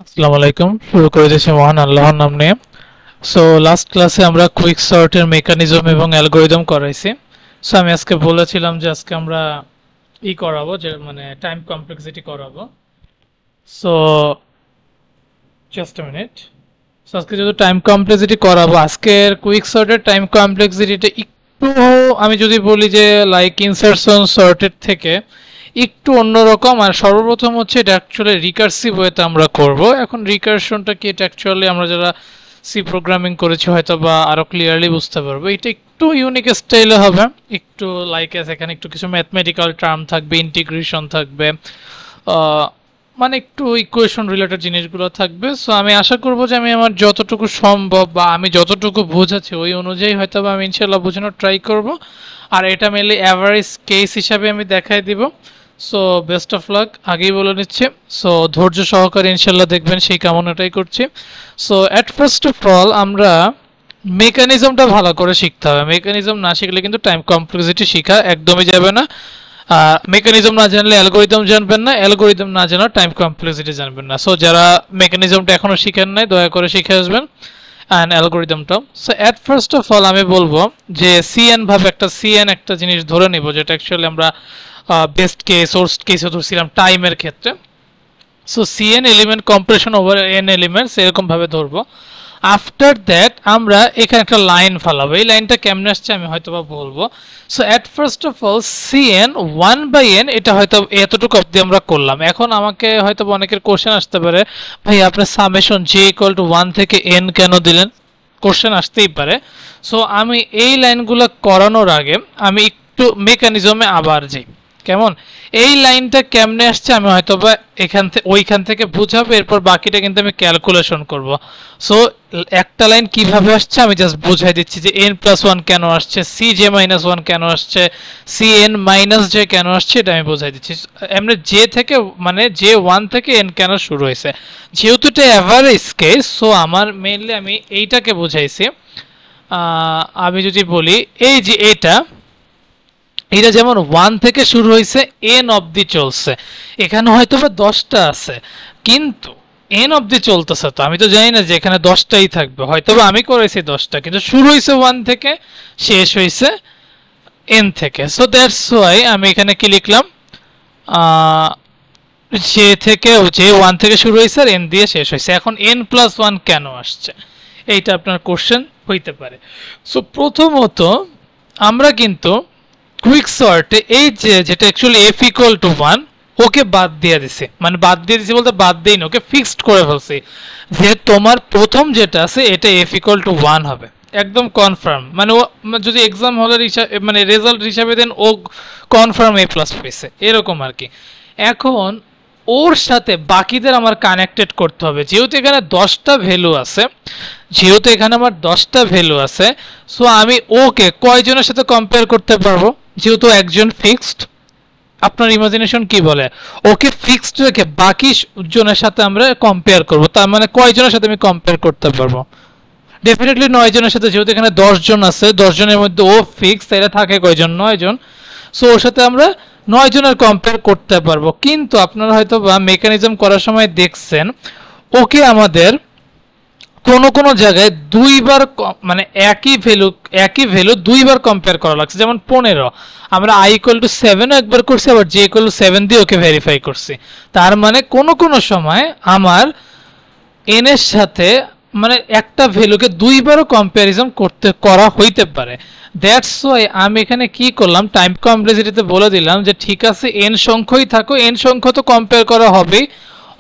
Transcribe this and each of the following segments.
আসসালামু আলাইকুম। শুরু করে দিয়েছি মহান আল্লাহর নাম নিয়ে। সো লাস্ট ক্লাসে আমরা কুইক সর্টের মেকানিজম এবং অ্যালগরিদম করাইছি। সো আমি আজকে বলেছিলাম যে আজকে আমরা করাবো, যে মানে টাইম কমপ্লেক্সিটি করাবো। So just a minute. So আজকে যেহেতু টাইম কমপ্লেক্সিটি করাবো, আজকের কুইক সর্টের টাইম কমপ্লেক্সিটিটা একটু, আমি যদি বলি যে লাইক ইনসারশন সর্টের থেকে একটু অন্যরকম। আর সর্বপ্রথম হচ্ছে এটা অ্যাকচুয়ালি রিকার্সিভ ওয়েতে আমরা করব। এখন রিকারশনটা কি, এটা অ্যাকচুয়ালি আমরা যারা সি প্রোগ্রামিং করেছি হয়তো বা আরো ক্লিয়ারলি বুঝতে পারবো। এটা একটু ইউনিক স্টাইলে হবে, একটু লাইক এখানে একটু কিছু ম্যাথমেটিক্যাল টার্ম থাকবে, ইন্টিগ্রেশন থাকবে, মানে একটু ইকুয়েশন রিলেটেড জিনিসগুলো থাকবে। সো আমি আশা করব যে আমি আমার যতটুকু সম্ভব বা আমি যতটুকু বোঝাচ্ছি ওই অনুযায়ী হয়তো বা আমি ইনশাল্লাহ বোঝানোর ট্রাই করব। আর এটা মেনলি অ্যাভারেজ কেস হিসাবে আমি দেখাই দিব। সো বেস্ট অফ লাক, আগেই বলে নিচ্ছে। সো ধৈর্য সহকারে ইনশাল্লাহ দেখবেন, সেই কামনাটাই করছি। So at first of all আমরা মেকানিজমটা ভালো করে শিখতে হবে। মেকানিজম না শিখলে কিন্তু টাইম কমপ্লেক্সিটি শেখা একদমই যাবে না। মেকানিজম না জানলে অ্যালগোরিদম জানবেন না, অ্যালগোরিদম না জানা টাইম কমপ্লেক্সিটি জানবেন না। সো যারা মেকানিজমটা এখনো শিখেন নাই, দয়া করে শিখে আসবেন অ্যান্ড অ্যালগোরিদমটাও। So at first of all আমি বলবো যে সিএন একটা জিনিস ধরে নিব, যেটা অ্যাকচুয়ালি আমরা বেস্ট কেস ওয়ার্স্ট কেস ধরছিলাম টাইমের ক্ষেত্রে। So CN element compression over N elements এরকম ভাবে ধরবো। আফটার দ্যাট আমরা এখানে একটা লাইন ফেলাবো। এই লাইনটা কেমনে আসছে আমি হয়তো বা বলবো। So at first of all CN 1/n, এটা হয়তো এতটুকু অবধি আমরা করলাম। এখন আমাকে হয়তো অনেকের কোশ্চেন আসতে পারে, ভাই আপনি সামেশন j = 1 থেকে n কেন দিলেন? কোশ্চেন আসতেই পারে। সো আমি এই লাইনগুলো করানোর আগে আমি একটু মেকানিজমে আবার যাই। কেমন, এই লাইনটা কেমনে আসছে আমি হয়তো বা ওইখান থেকে বুঝাবো, এরপর বাকিটা কিন্তু আমি ক্যালকুলেশন করব। সো একটা লাইন কিভাবে আসছে আমি জাস্ট বুঝাই দিচ্ছি যে n+1 কেন আসছে, cj-1 কেন আসছে, cn-j কেন আসছে, এটা আমি বুঝাই দিচ্ছি। এমনি জে থেকে মানে j1 থেকে n কেন শুরু হয়েছে, যেহেতু এটা অ্যাভারেজ কেস। সো আমার মেইনলি আমি এইটাকে বুঝাইছি। আমি যদি বলি এই যে এটা যেমন 1 থেকে শুরু হয়েছে, n অবধি চলছে। এখানে হয়তো বা 10টা আছে, কিন্তু n অবধি চলতেছে, তো আমি তো জানি না যে এখানে 10টাই থাকবে। হয়তো বা আমি করেছি 10টা, কিন্তু শুরু হয়েছে 1 থেকে, শেষ হয়েছে n থেকে। সো দ্যাটস ওয়াই আমি এখানে কি লিখলাম, যে 1 থেকে শুরু হয়েছে আর n দিয়ে শেষ হয়েছে। এখন n+1 কেন আসছে, এইটা আপনার কোশ্চেন হইতে পারে। সো প্রথমত আমরা কিন্তু কুইক সর্টে এই যেটা অ্যাকচুয়ালি f = 1 ওকে বাদ দিয়ে দিছে, মানে বাদ দিয়ে দিছি বলতে বাদ দেইনি, ওকে ফিক্সড করে ফেলছি যে তোমার প্রথম যেটা আছে এটা f = 1 হবে, একদম কনফার্ম। মানে ও যদি এক্সাম হলের মানে রেজাল্ট হিসাবে দেন ও কনফার্ম A+ পেয়েছে, এরকম আর কি। এখন ওর সাথে বাকিদের আমার কানেক্টেড করতে হবে। যেহেতু এখানে 10টা ভ্যালু আছে, সো আমি ওকে কয়জনের সাথে কম্পেয়ার করতে পারবো? যেহেতু একজন ফিক্সড, আপনার ইমাজিনেশন কি বলে, ওকে ফিক্সড রেখে বাকি জনের সাথে আমরা কম্পেয়ার করব। তার মানে কয়জনের সাথে আমি কম্পেয়ার করতে পারবো? ডেফিনেটলি 9 জনের সাথে। যেহেতু এখানে 10 জন আছে, 10 জনের মধ্যে ও ফিক্স, তাহলে থাকে কয়জন? 9 জন। সো ওর সাথে আমরা 9 জনের কম্পেয়ার করতে পারবো। কিন্তু আপনারা হয়তো বা মেকানিজম করার সময় দেখছেন ওকে আমাদের কোন জায়গায় দুইবার, মানে একই ভ্যালু দুইবার কম্পেয়ার করা লাগছে। যেমন 15 আমরা i = 7 একবার করছি, আবার j = 7 দিয়ে ওকে ভেরিফাই করছি। তার মানে কোন সময় আমার n এর সাথে মানে একটা ভ্যালুকে দুইবারও কম্প্যারিজন করা হইতে পারে। দ্যাটস ওয়াই আমি এখানে কি করলাম, টাইম কমপ্লেক্সিটিতে বলে দিলাম যে ঠিক আছে n সংখ্যাই থাকো, n সংখ্যা তো কম্পেয়ার করা হবেই।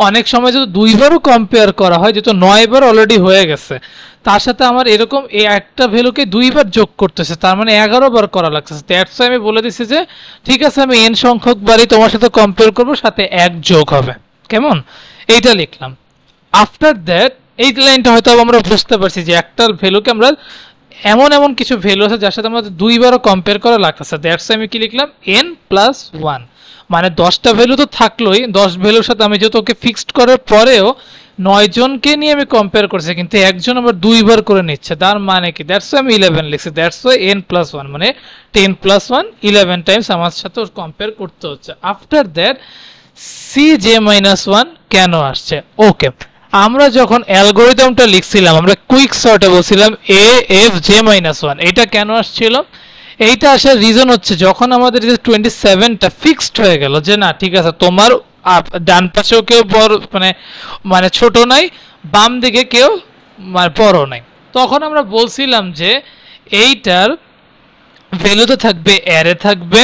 অনেক সময় যদি দুইবারও কম্পেয়ার করা হয়, যেহেতু 9 বার অলরেডি হয়ে গেছে, তার সাথে আমার এরকম এই একটা ভ্যালুকে দুইবার যোগ করতেছে, তার মানে 11 বার করা লাগছে। দ্যাটস ওয়াই আমি বলে দিছি যে ঠিক আছে আমি n সংখ্যক বারই তোমার সাথে কম্পেয়ার করব, সাথে 1 যোগ হবে। কেমন, এইটা লিখলাম। আফটার দ্যাট এই লাইনটা হয়তো আমরা বুঝতে পারছি যে একটা ভ্যালুকে আমরা এমন কিছু ভ্যালু আছে যার সাথে আমাদের দুইবারও কম্পেয়ার করা লাগতেছে। দ্যাটস আমি কি লিখলাম, n+1, মানে 10টা ভ্যালু তো থাকলোই। 10 ভ্যালুর সাথে আমি যেহেতু ওকে ফিক্সড করার পরেও 9 জনকে নিয়ে আমি কম্পেয়ার করছি, কিন্তু একজন আবার দুইবার করে নিচ্ছে, তার মানে কি? দ্যাটস আমি 11 লিখছি। দ্যাটস ওয়াই n+1 মানে 10+1 11 টাইমস আমার সাথে ওর কম্পেয়ার করতে হচ্ছে। আফটার দ্যাট cj-1 কেন আসছে? ওকে, আমরা যখন অ্যালগরিদমটা লিখছিলাম আমরা কুইক সর্টে বলছিলাম A F J minus one. এটা কেন আসছিল? এইটা আসার রিজন হচ্ছে যখন আমাদের যে 27টা ফিক্সড হয়ে গেল যে না ঠিক আছে তোমার ডান পাশেও কেউ বড় মানে ছোট নাই, বাম দিকে কেউ বড় নাই, তখন আমরা বলছিলাম যে এইটার ভ্যালুতে থাকবে অ্যারে থাকবে,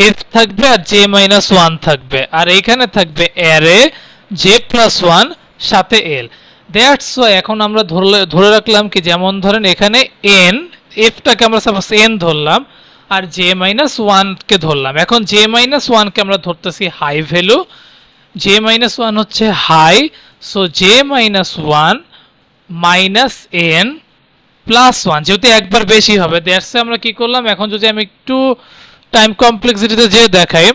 এফ থাকবে আর জে মাইনাস ওয়ান থাকবে, আর এইখানে থাকবে অ্যারে জে প্লাস ওয়ান সাথে এল। দ্যাটস ওয়াই এখন আমরা ধরে রাখলাম কি যেমন ধরেন এখানে এন, এফটাকে আমরা সাপোজ এন ধরলাম আর জে মাইনাস ওয়ানকে ধরলাম। এখন জে মাইনাস ওয়ানকে আমরা ধরতেছি high value, J minus one হচ্ছে high, so J minus one minus N plus one, যেহেতু একবার বেশি হবে দ্যাটস আমরা কি করলাম, এখন যদি আমি একটু টাইম কমপ্লেক্সিটিতে যে দেখাই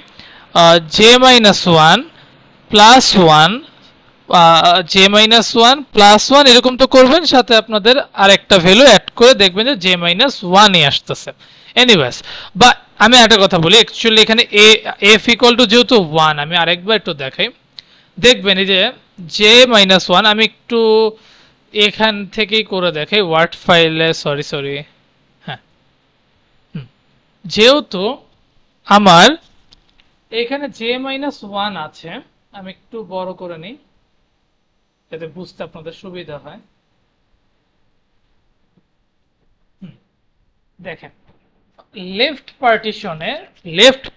J minus one plus one, J minus one plus one এরকম তো করবেন, সাথে আপনাদের আর একটা ভ্যালু অ্যাড করে দেখবেন যে জে মাইনাস ওয়ানই আসতেছে। এনিওয়েজ, বা আমি একটা কথা বলি, অ্যাকচুয়ালি এখানে এফ ইকুয়াল টু যেহেতু ওয়ান, আমি আরেকবার একটু দেখাই, দেখবেন এই যে জে মাইনাস ওয়ান, আমি একটু এখান থেকেই করে দেখাই ওয়ার্ড ফাইলে, সরি হ্যাঁ, যেহেতু আমার এখানে জে মাইনাস ওয়ান আছে, আমি একটু বড় করে নিই যাতে বুঝতে আপনাদের সুবিধা হয়। দেখেন লেফট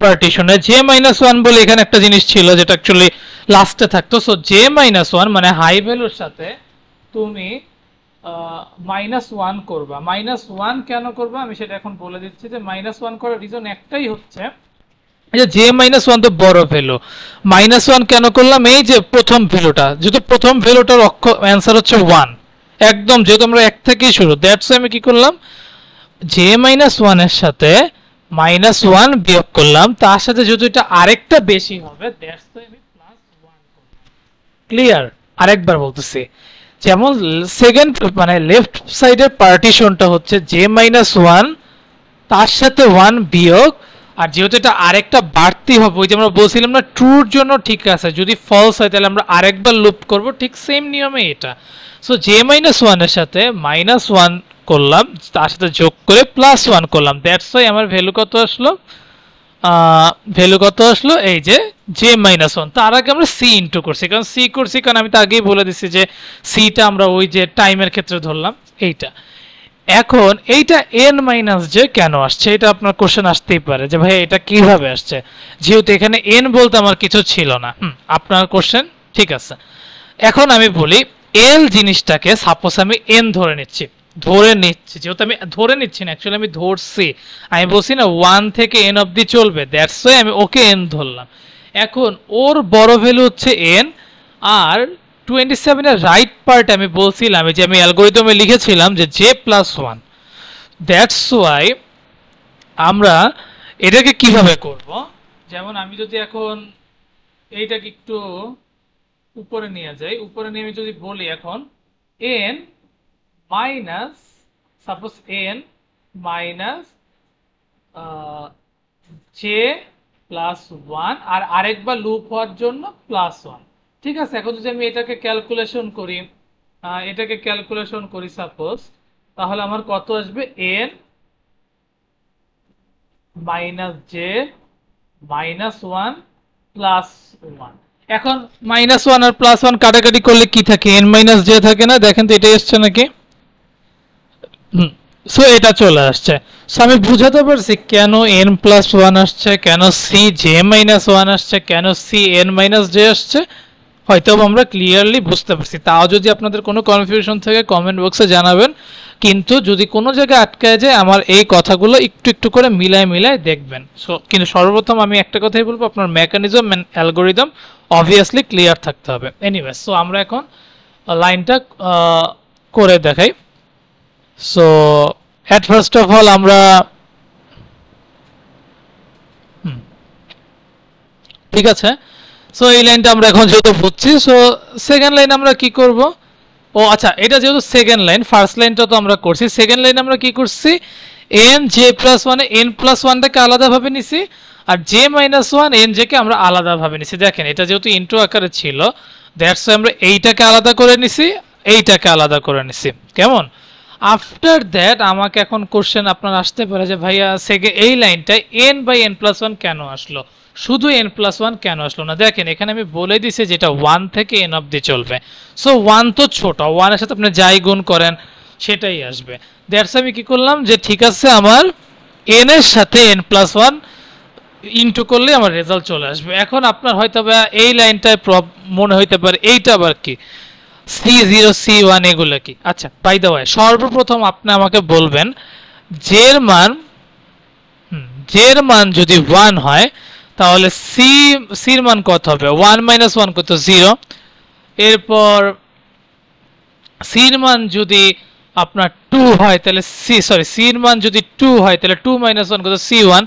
পার্টিশনে জে মাইনাস ওয়ান বলে এখানে একটা জিনিস ছিল যেটা অ্যাকচুয়ালি লাস্টে থাকতো। সো জে মাইনাস ওয়ান মানে হাই ভ্যালুর সাথে তুমি মাইনাস ওয়ান করবা। মাইনাস ওয়ান কেন করবা আমি সেটা এখন বলে দিচ্ছি, যে মাইনাস ওয়ান করার রিজন একটাই হচ্ছে জে মাইনাস ওয়ান তো বড় ভ্যালু, মাইনাস ওয়ান কেন করলাম, এই যে প্রথম ভ্যালুটা, যেহেতু প্রথম ভ্যালুটার অ্যান্সার হচ্ছে ওয়ান একদম, যেহেতু আমরা এক থেকেই শুরু, দ্যাটস আমি কি করলাম জে মাইনাস ওয়ানের সাথে মাইনাস ওয়ান বিয়োগ করলাম, তার সাথে যেহেতু এটা আরেকটা বেশি হবে দ্যাটস আমি প্লাস ওয়ান করলাম। ক্লিয়ার? আরেকবার বলতেছি, যেমন সেকেন্ড মানে লেফট সাইডের পার্টিশনটা হচ্ছে জে মাইনাস ওয়ান তার সাথে ওয়ান বিয়োগ, আর যেহেতু এটা আরেকটা বাড়তি হবে, ওই যে আমরা বলছিলাম না ট্রুর জন্য ঠিক আছে, যদি ফলস হয় তাহলে আমরা আরেকবার লুপ করব, ঠিক সেম নিয়মে এটা। সো জে মাইনাস ওয়ানের সাথে মাইনাস ওয়ান করলাম, তার সাথে যোগ করে প্লাস ওয়ান করলাম, দ্যাটস ওয়াই আমার ভ্যালু কত আসলো, এই যে জে মাইনাস ওয়ান। তার আগে আমরা সি ইন্টু করছি, কারণ আমি তো আগেই বলে দিচ্ছি যে সিটা আমরা ওই যে টাইমের ক্ষেত্রে ধরলাম এইটা। এখন এইটা এন মাইনাস জে কেন আসছে, এটা আপনার কোশ্চেন আসতেই পারে যে ভাই এটা কিভাবে আসছে, যেহেতু এখানে এন বলতে আমার কিছু ছিল না। আপনার কোশ্চেন ঠিক আছে। এখন আমি বলি এল জিনিসটাকে সাপোজ আমি এন ধরে নিচ্ছি, যেহেতু আমি ধরে নিচ্ছি না, অ্যাকচুয়ালি আমি ধরছি, আমি বলছি না ওয়ান থেকে এন অবধি চলবে, দ্যাটস ওয়াই আমি ওকে এন ধরলাম। এখন ওর বড় ভ্যালু হচ্ছে এন, আর 27 এর রাইট পার্ট আমি বলছিলাম যে আমি অ্যালগরিদমে লিখেছিলাম যে J plus one, that's why আমরা এটাকে কিভাবে করব, যেমন আমি যদি এখন এইটাকে একটু উপরে নিয়ে যাই, উপরে নিয়ে আমি যদি বলি এখন N minus suppose N minus J plus one, আর আরেকবার লুপ হওয়ার জন্য প্লাস ওয়ান। ঠিক আছে, এখন যদি আমি এটাকে ক্যালকুলেশন করি সাপোজ, তাহলে আমার কত আসবে N minus J minus one plus one. এখন মাইনাস ওয়ান আর প্লাস ওয়ান কাটাকাটি করলে কি থাকে, এন মাইনাস জে থাকে না, দেখেন তো এটাই আসছে নাকি, সো এটা চলে আসছে। সো আমি বুঝাতে পারছি কেন এন প্লাস ওয়ান আসছে, কেন সি জে মাইনাস ওয়ান আসছে, কেন সি এন মাইনাস জে আসছে, হয়তো আমরা ক্লিয়ারলি বুঝতে পারছি। তাও যদি আপনাদের কোনো কনফিউশন থাকে কমেন্ট বক্সে জানাবেন, কিন্তু যদি কোনো জায়গায় আটকায় যায় আমার এই কথাগুলো একটু একটু করে মিলায় দেখবেন। সো কিন্তু সর্বপ্রথম আমি একটা কথাই বলবো, আপনার mechanism and algorithm obviously clear থাকতে হবে। এনিওয়েজ, সো আমরা এখন লাইনটা করে দেখাই। So at first of all আমরা ঠিক আছে, সো এই লাইনটা আমরা এখন যেহেতু বুঝছি, সো সেকেন্ড লাইন আমরা কি করব, ও আচ্ছা এটা যেহেতু সেকেন্ড লাইন, ফার্স্ট লাইনটা তো আমরা করছি, সেকেন্ড লাইন আমরা কি করছি, এন জে প্লাস ওয়ানে এন প্লাস ওয়ানটাকে আলাদাভাবে নিছি, আর J minus one N J কে আমরা আলাদাভাবে নিছি। দেখেন এটা যেহেতু ইন্টু আকারে ছিল, দ্যাটস আমরা এইটাকে আলাদা করে নিছি, এইটাকে আলাদা করে নিছি। কেমন? আফটার দ্যাট আমাকে এখন কোশ্চেন আপনার আসতে পারে যে ভাইয়া এই লাইনটায় n/n+1 কেন আসলো, শুধু n+1 কেন আসলো না? দেখেন এখানে আমি বলে দিছি যেটা 1 থেকে n অবধি চলবে। সো 1 তো ছোট, 1 এর সাথে আপনি যাই গুণ করেন সেটাই আসবে। দ্যাটস আমি কি করলাম যে ঠিক আছে আমার n এর সাথে n+1 ইনটু করলে আমার রেজাল্ট চলে আসবে। এখন আপনার হয়তো এই লাইনটায় মনে হইতে পারে এইটা আবার কি C0 C1 এগুলো কি? আচ্ছা বাই দ্য ওয়ে সর্বপ্রথম আপনি আমাকে বলবেন জের মান যদি 1 হয় তাহলে সির মান কত হবে? 1 - 1 কত? 0। এরপর সির মান যদি আপনার 2 হয় তাহলে সির মান যদি 2 হয় তাহলে 2 - 1 কত? C1।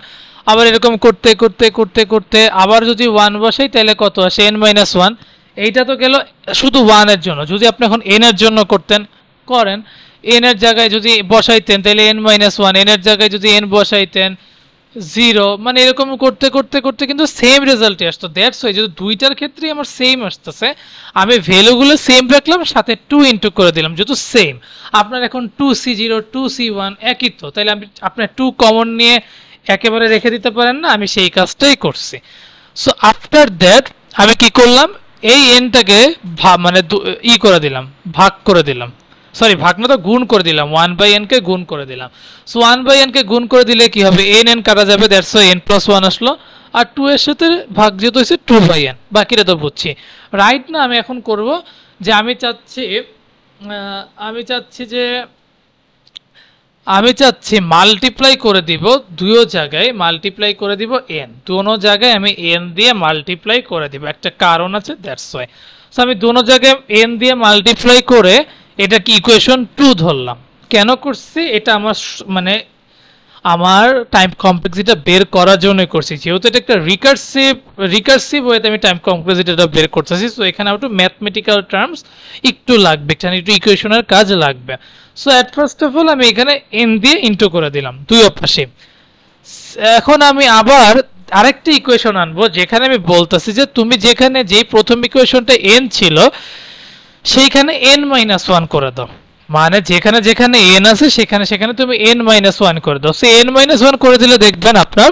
আবার এরকম করতে করতে করতে করতে আবার যদি 1 বসাই তাহলে কত আসে? n-1। এইটা তো গেল শুধু 1 এর জন্য। যদি আপনি এখন n এর জন্য করেন n এর জায়গায় যদি বসাইতেন তাহলে n-1, n এর জায়গায় যদি n বসাইতেন 0, মানে এরকম করতে করতে করতে কিন্তু সেম রেজাল্টই আসতো। দ্যাটস ওয়াই যদি দুইটার ক্ষেত্রেই আমার সেম আসতেছে আমি ভ্যালুগুলো সেম রাখলাম, সাথে 2 ইনটু করে দিলাম যেহেতু সেম। আপনার এখন 2C0 2C1 একই তো, তাহলে আপনার 2 কমন নিয়ে একেবারে রেখে দিতে পারেন না, আমি সেই কাজটাই করছি। সো আফটার দ্যাট আমি কি করলাম, এই এনটাকে মানে করে দিলাম, ভাগ করে দিলাম, সরি ভাগ না তো গুণ করে দিলাম, 1/n কে গুণ করে দিলাম। সো 1/n কে গুণ করে দিলে কি হবে? n কাটা যাবে, দ্যাটস ওয়াই n+1 আসলো। আর 2 এর সাথে ভাগ যেহেতু হয়েছে 2/n, বাকিটা তো বুঝছি রাইট না? আমি এখন করব যে আমি চাচ্ছি মাল্টিপ্লাই করে দিব দুটো জায়গায়, মাল্টিপ্লাই করে দিব n, দুটো জায়গায় আমি n দিয়ে মাল্টিপ্লাই করে দিব, একটা কারণ আছে দ্যাটস ওয়াই। সো আমি দুটো জায়গায় n দিয়ে মাল্টিপ্লাই করে এটা কি ইকুয়েশন 2 ধরলাম। কেন করছি এটা? আমার টাইম কমপ্লেক্সিটিটা বের করার জন্য করছি, যেহেতু এটা একটা রিকার্সিভ ওয়েতে আমি টাইম কমপ্লেক্সিটিটা বের করতেছি। সো এখানে একটু ম্যাথমেটিক্যাল টার্মস একটু লাগবে, এখানে একটু ইকুয়েশনের কাজ লাগবে। So at first of all আমি এখানে n দিয়ে ইনটু করে দিলাম দুই পাশে। এখন আমি আবার আরেকটা ইকুয়েশন আনবো যেখানে আমি বলতেছি যে তুমি যেখানে যেই প্রথম ইকুয়েশনটা n ছিল সেইখানে n-1 করে দাও, মানে যেখানে যেখানে n আছে সেখানে সেখানে তুমি n-1 করে দাও। সো n-1 করে দিলে দেখবেন আপনার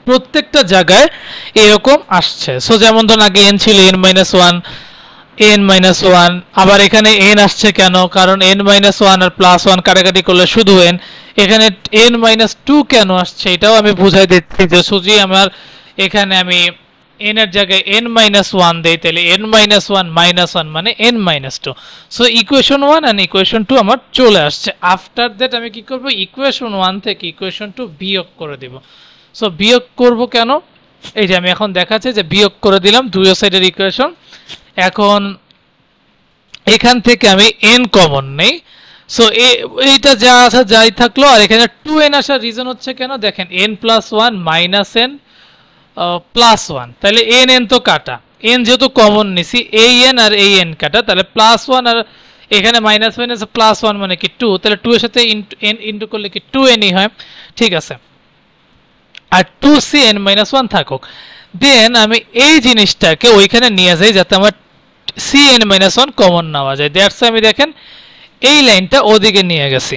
প্রত্যেকটা জায়গায় এরকম আসছে। সো যেমন ধরুন আগে n ছিল n-1 n-1, আবার এখানে n আসছে কেন? কারণ n-1 আর +1 কাটাকাটি করলে শুধু n। এখানে n-2 কেন আসছে এটাও আমি বুঝাই দিচ্ছি যে সুজি আমার এখানে আমি n এর জায়গায় n-1 দেই তাহলে n-1 -1 মানে n-2। সো ইকুয়েশন 1 আর ইকুয়েশন 2 আমার চলে আসছে। আফটার দ্যাট আমি কি করব? ইকুয়েশন 1 থেকে ইকুয়েশন 2 বিয়োগ করে দেব। সো বিয়োগ করব কেন? এই যে আমি এখন দেখাচ্ছি যে বিয়োগ করে দিলাম দুই সাইডের ইকুয়েশন। এখন এখান থেকে আমি n কমন নেই। সো এইটা যা আছে যাই থাকলো, আর এখানে 2n আসার রিজন হচ্ছে কেন? দেখেন n+1 - n +1, তাহলে n তো কাটা, n যেহেতু কমন নিছি এই n আর এই n কাটা, তাহলে +1 আর এখানে -1 আছে +1 মানে কি 2, তাহলে 2 এর সাথে n ইনটু করলে কি 2n ই হয়। ঠিক আছে, আর 2cn-1 থাকুক। দেন আমি এই জিনিসটাকে ওইখানে নিয়ে যাই যাতে আমার cn-1 কমন নেওয়া যায়। দ্যাটস আমি দেখেন এই লাইনটা ওদিকে নিয়ে গেছি।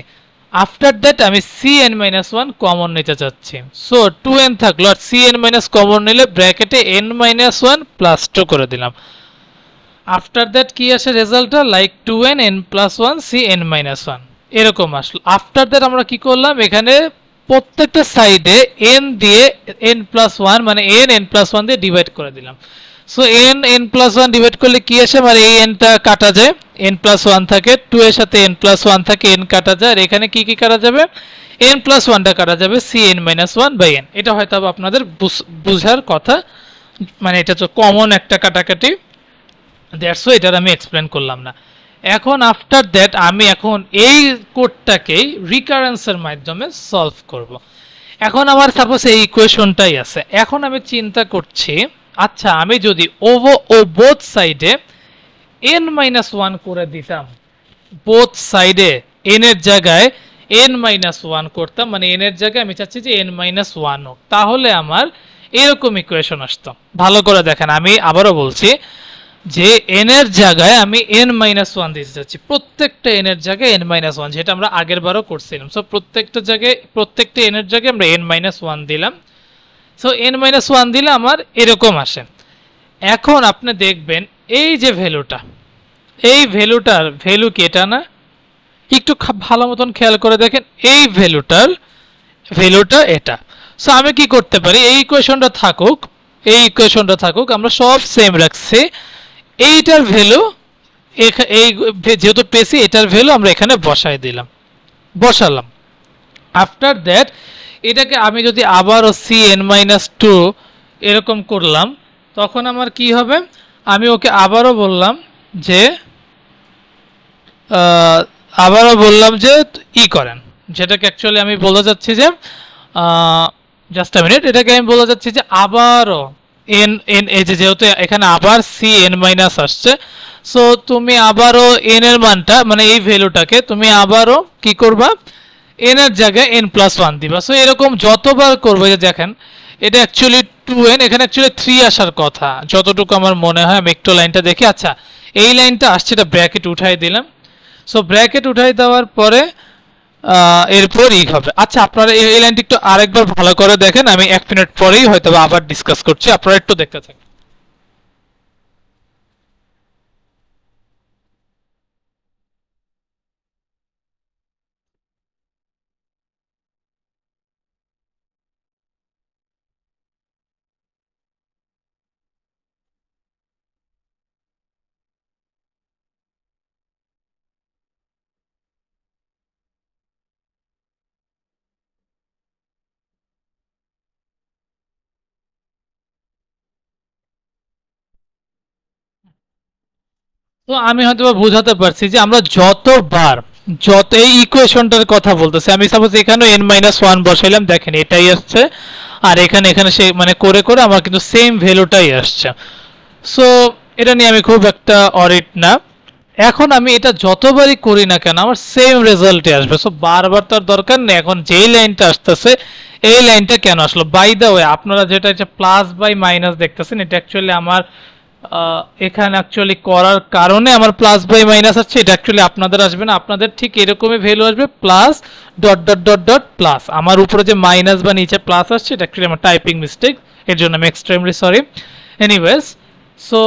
আফটার দ্যাট আমি cn-1 কমন নিতে চাচ্ছি। সো 2n থাকলো, আর cn- কমন নিলে ব্র্যাকেটে n-1 +2 করে দিলাম। আফটার দ্যাট কি আসে রেজাল্টটা? লাইক 2n n+1 cn-1 এরকম আসলো। আফটার দ্যাট আমরা কি করলাম? এখানে প্রত্যেকটা সাইডে n দিয়ে n+1 মানে n+1 দিয়ে ডিভাইড করে দিলাম। সো n+1 ডিভাইড করলে কি আসে? মানে এই nটা কাটা যায়, n+1 থাকে, 2 এর সাথে n+1 থাকে, n কাটা যায়, আর এখানে কি কি কাটা যাবে? n+1টা কাটা যাবে cn-1/n। এটা হয়তো আপনাদের বুঝার কথা, মানে এটা তো কমন একটা কাটাকাটি, দ্যাটস ওয়াই এটা আমি এক্সপ্লেন করলাম না। এখন আফটার দ্যাট আমি এখন এই কোডটাকেই রিকারেন্সের মাধ্যমে সলভ করব। এখন আমার সাপোজ এই ইকুয়েশনটাই আছে, এখন আমি চিন্তা করছি আচ্ছা আমি যদি বোথ সাইডে n-1 করে দিতাম, বোথ সাইডে n এর জায়গায় n-1 করতাম, মানে n এর জায়গায় আমি চাচ্ছি যে n-1 হোক, তাহলে আমার এরকম ইকুয়েশন আসতো। ভালো করে দেখেন, আমি আবারও বলছি যে n এর জায়গায় আমি n-1 দিতে যাচ্ছি, প্রত্যেকটা n এর জায়গায় n-1, যেটা আমরা আগের বারও করছিলাম। সো প্রত্যেকটা n এর জায়গায় আমরা n-1 দিলাম। সো n-1 দিলে আমার এরকম আসে। এখন আপনি দেখবেন এই যে ভ্যালুটা, এই ভ্যালুটার ভ্যালু কি এটা না? একটু ভালো মতন খেয়াল করে দেখেন, এই ভ্যালুটা এটা। সো আমি কি করতে পারি, এই ইকুয়েশনটা থাকুক, আমরা সব সেম রাখছি। এইটার ভ্যালু এই যেহেতু পেয়েছি, এটার ভ্যালু আমরা এখানে বসালাম। আফটার দ্যাট এটাকে আমি যদি আবারও cn-2 এরকম করলাম, তখন আমার কি হবে, আমি ওকে আবারও বললাম যে ই করেন, যেটাকে অ্যাকচুয়ালি আমি বলে যাচ্ছি যে জাস্ট আ মিনিট, এটাকে আমি বলে যাচ্ছি যে আবারও এই যে যেহেতু এখানে আবার cn- আসছে, সো তুমি আবারও n এর মানটা মানে এই ভ্যালুটাকে তুমি আবারও কি করবা, n এর জায়গায় n+1 দিবা। সো এরকম যতবার করবে, যে দেখেন এটা অ্যাকচুয়ালি 2n, এখানে অ্যাকচুয়ালি 3 আসার কথা যতটুকু আমার মনে হয়। আমি একটু লাইনটা দেখি। আচ্ছা, এই লাইনটা আসছে, এটা ব্র্যাকেট উঠাই দিলাম। সো ব্র্যাকেট উঠাই দেওয়ার পরে এরপর হবে। আচ্ছা, আপনারা এই লাইনটি একটু আরেকবার ভালো করে দেখেন, আমি 1 মিনিট পরেই হয়তো আবার ডিসকাস করছি, আপনারা একটু দেখতে থাকেন। তো আমি হয়তো বোঝাতে পারছি যে আমরা যত এই ইকুয়েশনটার কথা বলতেছি, আমি সাপোজ এখানে n-1 বসাইলাম, দেখেন এটাই আসছে, আর এখানে সে মানে করে করে আমার কিন্তু সেম ভ্যালুটাই আসছে। সো এটা নিয়ে আমি খুব একটা অরিড না। এখন আমি এটা যতবারই করি না কেন আমার সেম রেজাল্টই আসবে। সো বারবার তার দরকার নেই। এখন যেই লাইনটা আসতেছে, এই লাইনটা কেন আসলো, বাই দ্য ওয়ে আপনারা যেটা প্লাস বাই মাইনাস দেখতেছেন, এটা অ্যাকচুয়ালি আমার এখানে অ্যাকচুয়ালি করার কারণে আমার প্লাস বাই মাইনাস আসছে। এটা অ্যাকচুয়ালি আপনাদের আসবে না, আপনাদের ঠিক এরকমই ভ্যালু আসবে, plus dot dot dot dot plus. আমার উপরে যে মাইনাস বা নিচে প্লাস আসছে, এটা অ্যাকচুয়ালি আমার টাইপিং মিস্টেক, এর জন্য আমি এক্সট্রিমলি সরি। এনিওয়েজ, সো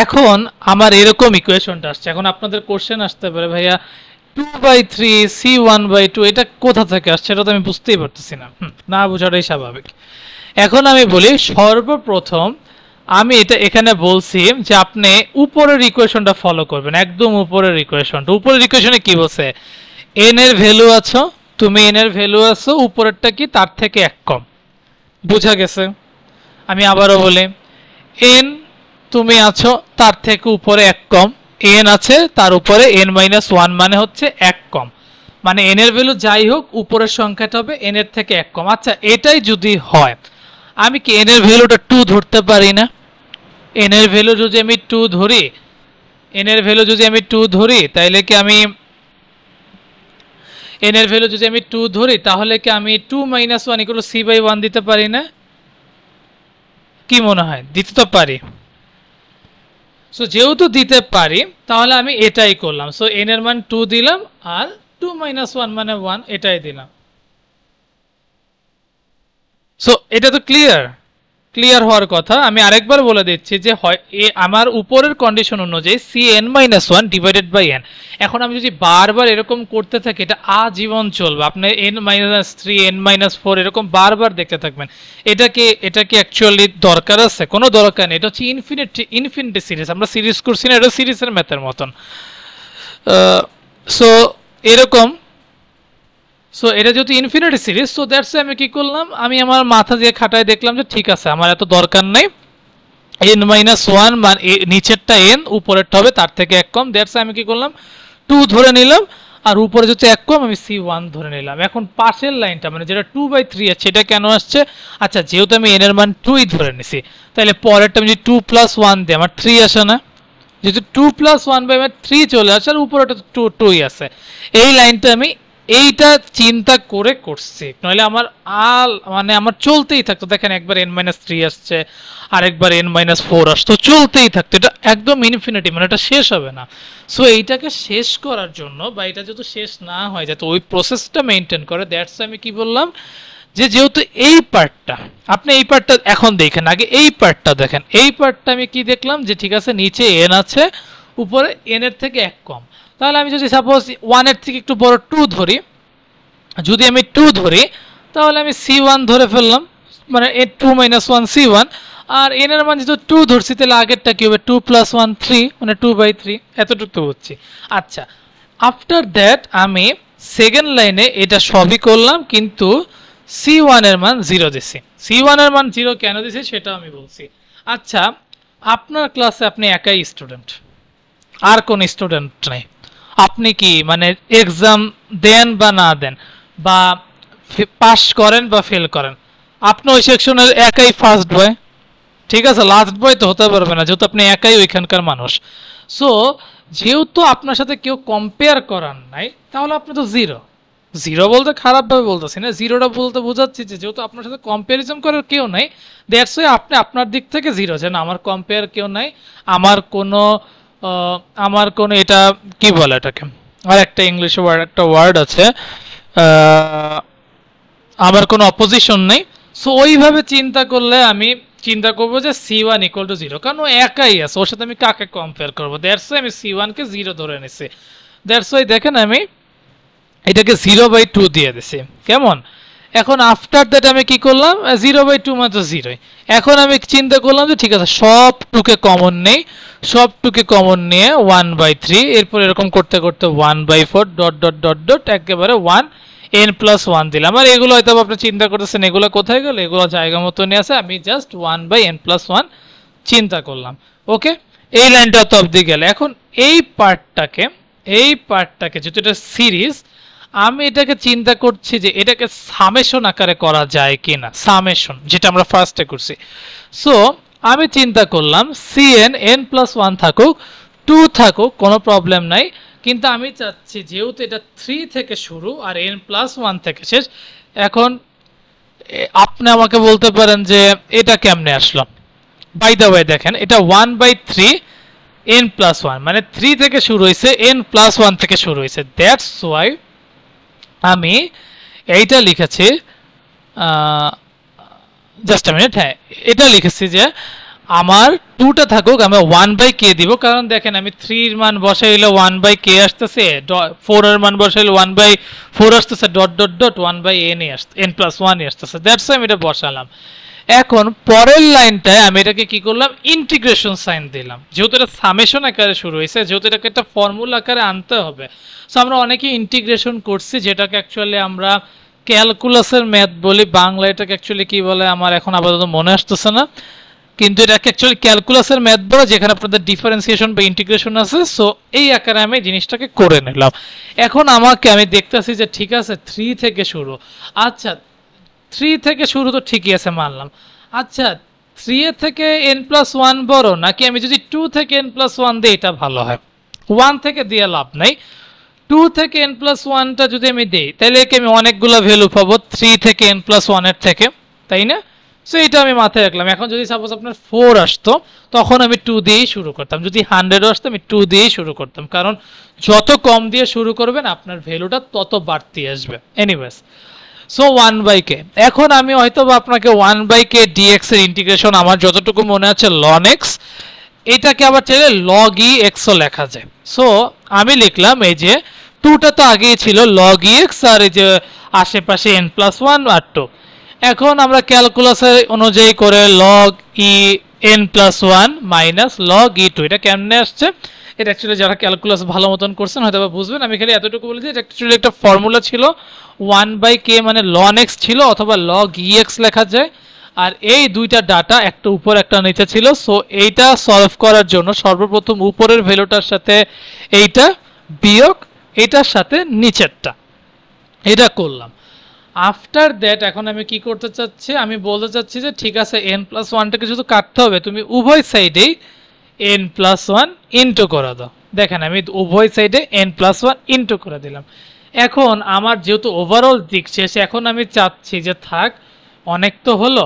এখন আমার এরকম ইকুয়েশনটা আসছে। এখন আপনাদের কোশ্চেন আসতে পারে, ভাইয়া 2/3 c1/2 এটা কোথা থেকে আসছে, এটা তো আমি বুঝতেই পারতেছি না। না বোঝাটাই স্বাভাবিক। এখন আমি বলি, সর্বপ্রথম আমি এটা এখানে বলছি যে আপনি উপরের ইকুয়েশনটা ফলো করবেন, একদম উপরের ইকুয়েশনে কি বলছে, n এর ভ্যালু আছো, তুমি n এর ভ্যালু আছো, উপরেরটা কি তার থেকে এক কম। বোঝা গেছে? আমি আবারও বলি, n তুমি আছো তার থেকে উপরে এক কম, n আছে তার উপরে n-1 মানে হচ্ছে এক কম, মানে n এর ভ্যালু যাই হোক উপরের সংখ্যাটা হবে n এর থেকে এক কম। আচ্ছা, এটাই যদি হয়, আমি কি n এর ভ্যালুটা 2 ধরতে পারি না? n এর ভ্যালু যদি আমি 2 ধরি, তাহলে কি আমি n এর ভ্যালু যদি আমি 2 ধরি, তাহলে কি আমি 2-1 c/1 দিতে পারি না? কি মনে হয়, দিতে তো পারি। সো যেহেতু দিতে পারি, তাহলে আমি এটাই করলাম। সো n এর মান 2 দিলাম, আর 2-1 মানে 1 এটাই দিলাম। সো এটা তো ক্লিয়ার হওয়ার কথা। আমি আরেকবার বলে দিচ্ছি যে হয় আমার উপরের কন্ডিশন অনুযায়ী cn-1 ডিভাইডেড বাই n। এখন আমি যদি বারবার এরকম করতে থাকি, এটা আজীবন চলবে। আপনি n-3 n-4 এরকম বারবার দেখতে থাকবেন। এটা কি অ্যাকচুয়ালি দরকার আছে? কোনো দরকার নেই। এটা হচ্ছে ইনফিনিটি সিরিজ, আমরা সিরিজ করছি না, এটা সিরিজের ম্যাথের মতন। সো এরকম, সো এটা যেহেতু ইনফিনিটি সিরিজ, সো দ্যাটস আমি কি করলাম, আমি আমার মাথা দিয়ে খাটায় দেখলাম যে ঠিক আছে, আমার এত দরকার নেই, n-1 মানে নিচেরটা n, উপরেরটা হবে তার থেকে এক কম। দ্যাটস আমি কি করলাম, 2 ধরে নিলাম, আর উপরে যেহেতু এক কম আমি c1 ধরে নিলাম। এখন পাশের লাইনটা মানে যেটা 2/3 আছে, এটা কেন আসছে? আচ্ছা, যেহেতু আমি n এর মান 2 ধরে নিছি, তাহলে পরেরটা আমি যদি 2+1 দিই, আমার 3 আসে না? যেহেতু 2+1/3 চলে আসে, আর উপরেটা 2 আছে, এই লাইনটা আমি এইটা চিন্তা করে করছি, নইলে আমার মানে আমার চলতেই থাকতো। দেখেন একবার n-3 আসছে, আরেকবার n-4 আসতো, চলতেই থাকতো। এটা একদম ইনফিনিটি, মানে এটা শেষ হবে না। সো এইটাকে শেষ করার জন্য, বা এটা যেহেতু শেষ না হয় যাতে ওই প্রসেসটা মেনটেন করে, দ্যাটস আমি কি বললাম যে যেহেতু এই পার্টটা, আপনি এই পার্টটা এখন দেখেন, আগে এই পার্টটা দেখেন। এই পার্টটা আমি কি দেখলাম যে ঠিক আছে নিচে n আছে, উপরে n এর থেকে এক কম। তাহলে আমি যদি সাপোজ 1 এর থেকে একটু বড় 2 ধরি, যদি আমি 2 ধরি তাহলে আমি c1 ধরে ফেললাম, মানে 2 - 1 c1। আর n এর মান যেহেতু 2 ধরছি তাহলে আগেরটা কি হবে 2 + 1 3, মানে 2/3, এতটুকু তো হচ্ছে। আচ্ছা, আফটার দ্যাট আমি সেকেন্ড লাইনে এটা সবই করলাম, কিন্তু c1 এর মান 0 দিছি। c1 এর মান 0 কেন দিছি সেটা আমি বলছি। আচ্ছা, আপনার ক্লাসে আপনি একাই স্টুডেন্ট, আর কোন স্টুডেন্ট নেই। আপনি কি মানে এক্সাম দেন বা না দেন, বা পাস করেন বা ফেল করেন, আপনি ওই সেকশনের একাই ফার্স্ট বয়, ঠিক আছে? লাস্ট বয় তো হতে পারবে না, যেহেতু আপনি একাই ওইখানকার মানুষ। সো যেহেতু আপনার সাথে কেউ কম্পেয়ার করার নাই, তাহলে আপনি তো জিরো। জিরো বলতে খারাপভাবে বলতেছি না, জিরোটা বলতে বোঝাচ্ছি যে যেহেতু আপনার সাথে কম্পারিজন করার কেউ নাই, দ্যাটস ওয়াই আপনি আপনার দিক থেকে জিরো, যে না আমার কম্পেয়ার কেউ নাই, আমার কোনো আমার কোনো এটা কি বলে এটাকে, আর একটা ইংলিশে ওয়ার্ড, একটা ওয়ার্ড আছে, আমার কোনো অপোজিশন নেই। সো ওইভাবে চিন্তা করলে আমি চিন্তা করবো যে c1 = 0, কারণ ও একাই আছে, ওর সাথে আমি কাকে কম্পেয়ার করবো। দ্যাটস ওয়াই আমি c1 কে 0 ধরে নিছি। দ্যাটস ওয়াই দেখেন আমি এটাকে 0/2 দিয়ে দিছি। কেমন? এখন আফটার দ্যাট আমি কি করলাম, 0/2 মানে 0। এখন আমি চিন্তা করলাম যে ঠিক আছে সব টুকে কমন নেই, সব টুকে কমন নিয়ে 1/3, এরপর এরকম করতে করতে 1/4 ডট ডট ডট ডট একেবারে 1 n+1 দিলাম। আর এগুলো হয়তো আপনি চিন্তা করতেছেন এগুলো কোথায় গেল, এগুলো জায়গা মতো নিয়ে আছে, আমি জাস্ট 1/n+1 চিন্তা করলাম। ওকে, এই লাইনটা তো অবধি গেল। এখন এই পার্টটাকে যেহেতু এটা সিরিজ, আমি এটাকে চিন্তা করছি যে এটাকে সামেশন আকারে করা যায় কিনা, সামেশন যেটা আমরা ফার্স্টে করছি। সো আমি চিন্তা করলাম cn n+1 থাকুক, 2 থাকুক, কোনো প্রবলেম নাই, কিন্তু আমি চাচ্ছি যেহেতু এটা 3 থেকে শুরু আর n+1 থেকে শেষ। এখন আপনি আমাকে বলতে পারেন যে এটা কেমনে আসলো। বাই দ্য ওয়ে দেখেন, এটা 1/3 n+1, মানে 3 থেকে শুরু হয়েছে, n+1 থেকে শুরু হয়েছে। দ্যাটস ওয়াই আমি এইটা লিখেছি, জাস্ট মিনিট, হ্যাঁ এটা লিখেছি যে আমার 2টা থাকুক, আমি 1/k দিব, কারণ দেখেন আমি 3 এর মান বসাইলে 1/k আসতেছে, 4 এর মান বসাইলে 1/4 আসতেছে, ডট ডট ডট 1/n আসছে, n+1 আসতেছে। দ্যাটস আমি এটা বসালাম। এখন পরের লাইনটায় আমি এটাকে কি করলাম, ইন্টিগ্রেশন সাইন দিলাম, যেহেতু এটা সামেশন আকারে শুরু হয়েছে, যেহেতু এটাকে একটা ফর্মুলা আকারে আনতে হবে। সো আমরা অনেকে ইন্টিগ্রেশন করছি, যেটাকে অ্যাকচুয়ালি আমরা ক্যালকুলাসের ম্যাথ বলি, বাংলা এটাকে অ্যাকচুয়ালি কি বলে আমার এখন আপাতত মনে আসতেছে না, কিন্তু এটাকে অ্যাকচুয়ালি ক্যালকুলাসের ম্যাথ বলে, যেখানে আপনাদের ডিফারেন্সিয়েশন বা ইন্টিগ্রেশন আছে। সো এই আকারে আমি জিনিসটাকে করে নিলাম। এখন আমি দেখতেছি যে ঠিক আছে 3 থেকে শুরু। আচ্ছা 3 থেকে শুরু তো ঠিকই আছে, মানলাম। আচ্ছা 3 এর থেকে n+1 বড়, নাকি আমি যদি 2 থেকে n+1 দিই এটা ভালো হয়? 1 থেকে দিয়ে লাভ নাই, 2 থেকে n+1টা যদি আমি দিই তাহলে কি আমি অনেকগুলো ভ্যালু পাবো 3 থেকে n+1 এর থেকে, তাই না? সো এটা আমি মাথায় রাখলাম। এখন যদি সাপোজ আপনার 4 আসতো তখন আমি 2 দিয়েই শুরু করতাম, যদি 100 আসতো আমি 2 দিয়েই শুরু করতাম, কারণ যত কম দিয়ে শুরু করবেন আপনার ভ্যালুটা তত বাড়তি আসবে। Anyways, so 1/k। এখন আমি হয়তো বা আপনাকে 1/k dx এর ইন্টিগ্রেশন আমার যতটুকু মনে আছে ln x, এটাকে আবার চাইলে log e x ও লেখা যায়। সো আমি লিখলাম এই যে 2টা তো আগেই ছিল log e x, আর এই যে আশেপাশে n+1 আর 2। এখন আমরা ক্যালকুলাসের অনুযায়ী করে log e n+1 minus log e2, এটা কেমনে আসছে, এটা অ্যাকচুয়ালি যারা ক্যালকুলাস ভালো মতন করছেন হয়তো বা বুঝবেন। আমি খালি এতটুকু বলি যে এটা অ্যাকচুয়ালি একটা ফর্মুলা ছিল, 1/k মানে ln x ছিল, অথবা log ex লেখা যায়। আর এই দুইটা ডাটা একটা উপর একটা নিচে ছিল। সো এইটা সলভ করার জন্য সর্বপ্রথম উপরের ভ্যালুটার সাথে এইটা বিয়োগ এটার সাথে নিচেরটা, এটা করলাম। আফটার দ্যাট এখন আমি কি করতে চাচ্ছি, আমি বলতে চাচ্ছি যে ঠিক আছে n+1টাকে শুধু কাটতে হবে, তুমি উভয় সাইডেই n+1 ইন্টু করে দাও। দেখেন আমি উভয় সাইডে n+1 ইন্টু করে দিলাম। এখন আমার যেহেতু ওভারঅল দিক শেষ, এখন আমি চাচ্ছি যে থাক অনেক তো হলো,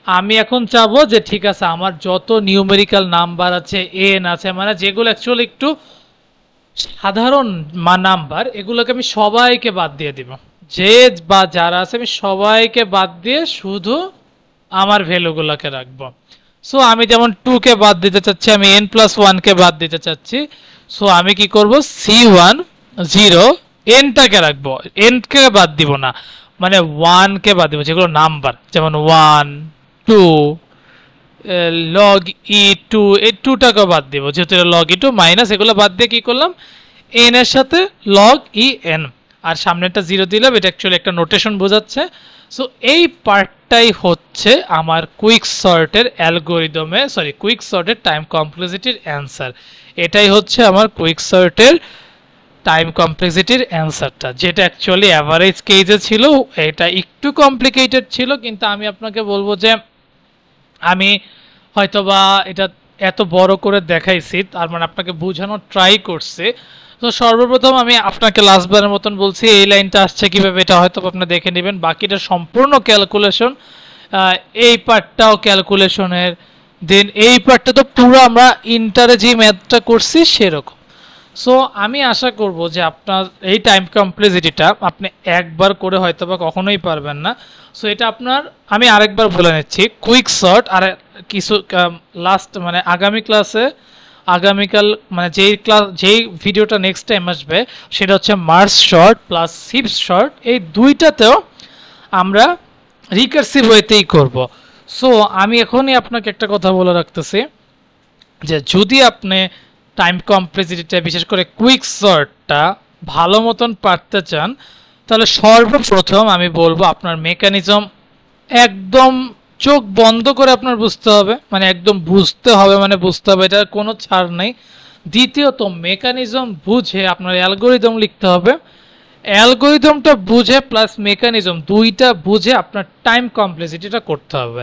আমি এখন চাবো যে ঠিক আছে আমার যত নিউমেরিক্যাল নাম্বার আছে, এন আছে, মানে যেগুলো অ্যাকচুয়ালি একটু সাধারণ নাম্বার, এগুলোকে আমি সবাইকে বাদ দিয়ে দিব। যে বা যারা আছে আমি সবাইকে বাদ দিয়ে শুধু আমার ভ্যালুগুলোকে রাখবো। সো আমি যেমন 2 কে বাদ দিতে চাচ্ছি, আমি n+1 কে বাদ দিতে চাচ্ছি। সো আমি কি করব, c1 0 n-টাকে রাখবো, n কে বাদ দিব না, মানে 1 কে বাদ দিব, যেগুলো নাম্বার যেমন 1 2 log e2, এই 2টাকে বাদ দিব যেহেতু এটা log e2 মাইনাস, এগুলো বাদ দিয়ে কি করলাম, n এর সাথে log en, আর সামনেটা 0 দিলাম, এটা অ্যাকচুয়ালি একটা নোটেশন বোঝাচ্ছে। সো এই পার্টটাই হচ্ছে আমার কুইক সর্টের অ্যালগরিদমে, সরি কুইক সর্টের টাইম কমপ্লেক্সিটির অ্যান্সার। এটাই হচ্ছে আমার কুইক সর্টের টাইম কমপ্লেক্সিটির অ্যান্সারটা, যেটা অ্যাকচুয়ালি অ্যাভারেজ কেজে ছিল। এটা একটু কমপ্লিকেটেড ছিল, কিন্তু আমি আপনাকে বলবো যে আমি হয়তোবা এটা এত বড় করে দেখাইছি, তার মানে আপনাকে বোঝানোর ট্রাই করছি। তো সর্বপ্রথম আমি আপনাকে লাস্টবারের মতন বলছি এই লাইনটা আসছে কিভাবে, এটা হয়তো আপনি দেখে নেবেন, বাকিটা সম্পূর্ণ ক্যালকুলেশন, এই পার্টটাও ক্যালকুলেশনের, দেন এই পার্টটা তো পুরো আমরা ইন্টারে যে ম্যাথটা করছি সেরকম। সো আমি আশা করব যে আপনার এই টাইম কমপ্লেক্সিটিটা আপনি একবার করে হয়তো বা কখনোই পারবেন না। সো এটা আপনার, আমি আরেকবার বলে নিচ্ছি, কুইক সর্ট আর কিছু লাস্ট মানে আগামী ক্লাসে, আগামীকাল মানে যেই ভিডিওটা নেক্সট টাইম আসবে সেটা হচ্ছে মার্জ শর্ট প্লাস সিভ শর্ট, এই দুইটাতেও আমরা রিকার্সিভ ওয়েতেই করব। সো আমি এখনই আপনাকে একটা কথা বলে রাখতেছি যে যদি আপনি টাইম কমপ্লেক্সিটিটা বিশেষ করে কুইক সর্টটা ভালো মতন পারতে চান, তাহলে সর্বপ্রথম আমি বলবো আপনার মেকানিজম একদম চোখ বন্ধ করে আপনার বুঝতে হবে, মানে একদম বুঝতে হবে, মানে বুঝতে হবে, এটার কোনো ছাড় নেই। দ্বিতীয়ত মেকানিজম বুঝে আপনার অ্যালগোরিদম লিখতে হবে, অ্যালগোরিদমটা বুঝে প্লাস মেকানিজম দুইটা বুঝে আপনার টাইম কমপ্লেক্সিটিটা করতে হবে।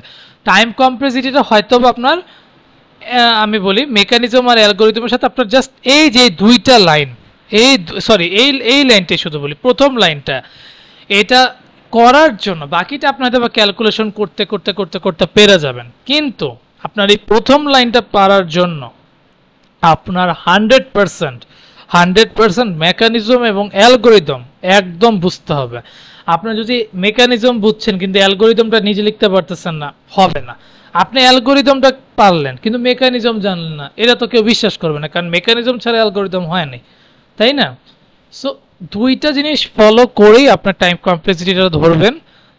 টাইম কমপ্লেক্সিটিটা হয়তো আপনার আমি বলি মেকানিজম আর অ্যালগোরিদমের সাথে আপনার জাস্ট এই যে দুইটা লাইন, এই সরি এই লাইনটাই শুধু বলি, প্রথম লাইনটা, এটা করার জন্য বাকিটা আপনি হয়তো বা ক্যালকুলেশন করতে করতে করতে করতে পেরে যাবেন, কিন্তু আপনার এই প্রথম লাইনটা পারার জন্য আপনার 100% মেকানিজম এবং অ্যালগোরিদম একদম বুঝতে হবে। আপনি যদি মেকানিজম বুঝছেন কিন্তু অ্যালগোরিদমটা নিজে লিখতে পারতেছেন না, হবে না। আপনি অ্যালগোরিদমটা পারলেন কিন্তু মেকানিজম জানলেন না, এটা তো কেউ বিশ্বাস করবে না, কারণ মেকানিজম ছাড়া অ্যালগোরিদম হয় না, তাই না? সো দুইটা জিনিস ফলো করেই আপনার টাইম কমপ্লেক্সিটিটা ধরবেন।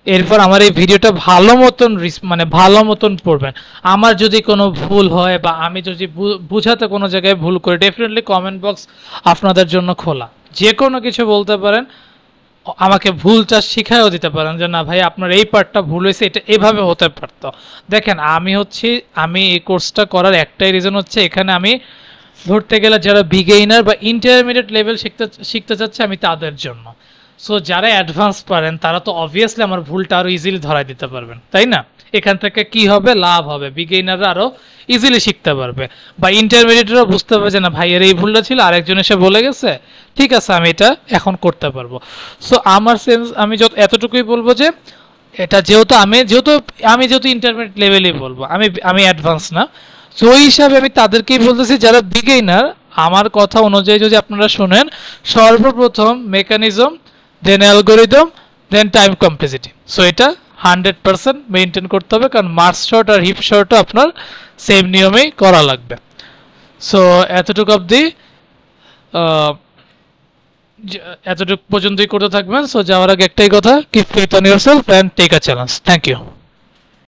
এরপর আমার এই ভিডিওটা ভালো মতন মানে ভালো মতন পড়বেন। আমার যদি কোনো ভুল হয় বা আমি যদি বুঝাতে কোনো জায়গায় ভুল করি, ডেফিনেটলি কমেন্ট বক্স আপনাদের জন্য খোলা, যে কোনো কিছু বলতে পারেন, আমাকে ভুলটা শিখায়ও দিতে পারেন যে না ভাই আপনার এই পার্টটা ভুল হয়েছে, এটা এভাবে হতে পারতো। দেখেন আমি এই কোর্সটা করার একটাই রিজন হচ্ছে, এখানে আমি ধরতে গেলে যারা বিগিনার বা ইন্টারমিডিয়েট লেভেল শিখতে চাচ্ছে আমি তাদের জন্য। সো যারা অ্যাডভান্স পারেন তারা তো অবভিয়াসলি আমার ভুলটা আরো ইজিলি ধরাই দিতে পারবেন, তাই না? এখান থেকে কি হবে, লাভ হবে, বিগিনাররা আরো ইজিলি শিখতে পারবে, বা ইন্টারমিডিয়েটরা বুঝতে পারবে যে না ভাইয়ের এই ভুলটা ছিল, আরেকজন এসে বলে গেছে, ঠিক আছে আমি এটা এখন করতে পারবো। সো আমার সেন্স আমি এতটুকুই বলবো যে এটা যেহেতু আমি ইন্টারমিডিয়েট লেভেলই বলবো, আমি অ্যাডভান্স না। সো ওই হিসাবে আমি তাদেরকেই বলতেছি যারা বিগিনার, আমার কথা অনুযায়ী যদি আপনারা শুনেন, সর্বপ্রথম মেকানিজম, দেন অ্যালগোরিদম, দেন টাইম কমপ্লেক্সিটি। সো এটা 100% মেনটেন করতে হবে, কারণ মার্জ শর্ট আর হিপ শর্টও আপনার সেম নিয়মেই করা লাগবে। সো এতটুকু অবধি এতটুকু পর্যন্তই করতে থাকবেন। সো যাওয়ার আগে একটাই কথা, keep faith on yourself and take a challenge. Thank you.